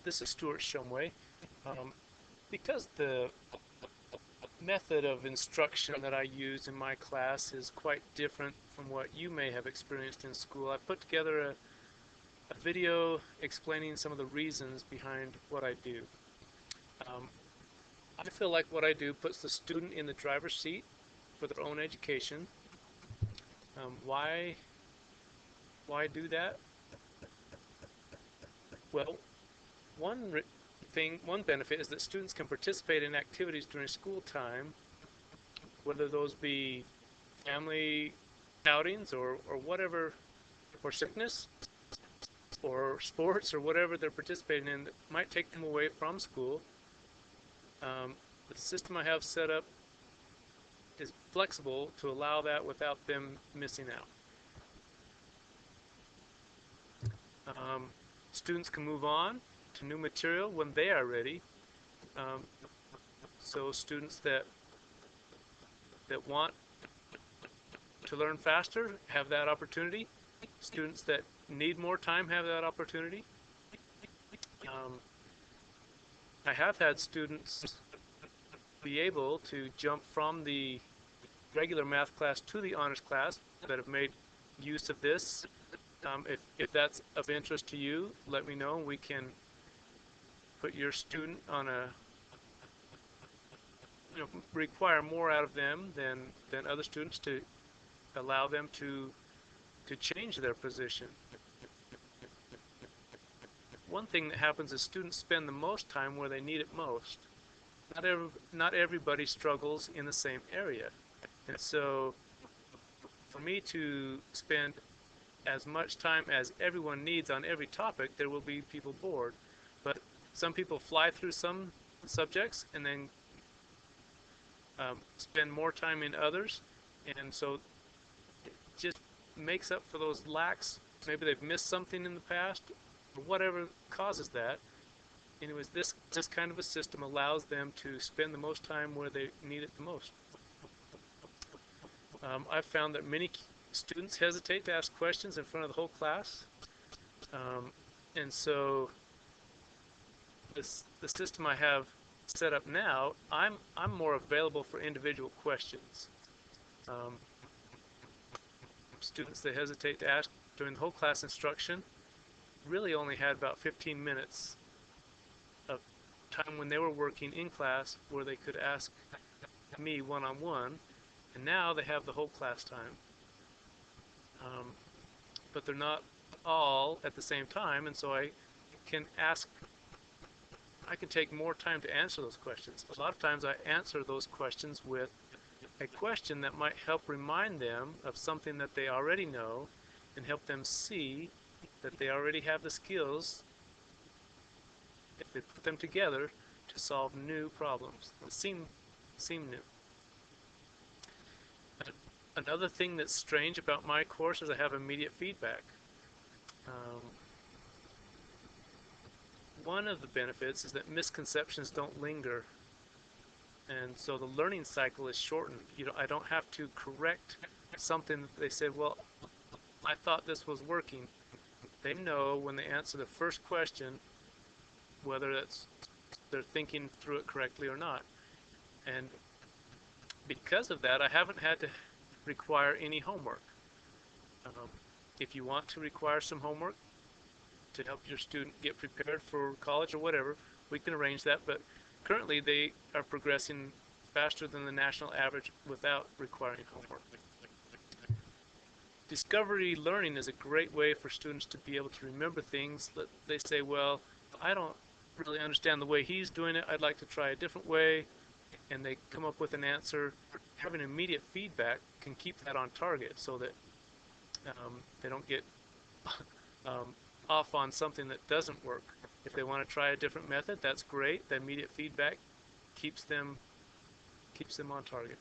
This is Stuart Shumway. Because the method of instruction that I use in my class is quite different from what you may have experienced in school, I put together a video explaining some of the reasons behind what I do. Um, I feel like what I do puts the student in the driver's seat for their own education. Why do that? Well, one benefit is that students can participate in activities during school time, whether those be family outings or whatever, or sickness, or sports, or whatever they're participating in that might take them away from school. The system I have set up is flexible to allow that without them missing out. Students can move on to new material when they are ready. Um, so students that want to learn faster have that opportunity. Students that need more time have that opportunity. I have had students be able to jump from the regular math class to the honors class that have made use of this. If that's of interest to you, let me know. We can put your student on require more out of them than other students to allow them to change their position. One thing that happens is students spend the most time where they need it most. Not everybody struggles in the same area. And so for me to spend as much time as everyone needs on every topic, there will be people bored. But some people fly through some subjects and then spend more time in others. And so it just makes up for those lacks. Maybe they've missed something in the past, or whatever causes that. Anyways, this kind of a system allows them to spend the most time where they need it the most. I've found that many students hesitate to ask questions in front of the whole class. And so the system I have set up now, I'm more available for individual questions. Students that hesitate to ask during the whole class instruction really only had about 15 minutes of time when they were working in class where they could ask me one-on-one, and now they have the whole class time. But they're not all at the same time, and so I can take more time to answer those questions. A lot of times I answer those questions with a question that might help remind them of something that they already know and help them see that they already have the skills, if they put them together, to solve new problems that seem new. Another thing that's strange about my course is I have immediate feedback. One of the benefits is that misconceptions don't linger, and so the learning cycle is shortened. I don't have to correct something that they said, well, I thought this was working. They know when they answer the first question whether they're thinking through it correctly or not. And because of that, I haven't had to require any homework. If you want to require some homework to help your student get prepared for college or whatever, we can arrange that, but currently they are progressing faster than the national average without requiring homework. Discovery learning is a great way for students to be able to remember things. They say, well, I don't really understand the way he's doing it, I'd like to try a different way, and they come up with an answer. Having immediate feedback can keep that on target so that they don't get off on something that doesn't work. If they want to try a different method, that's great. The immediate feedback keeps them on target.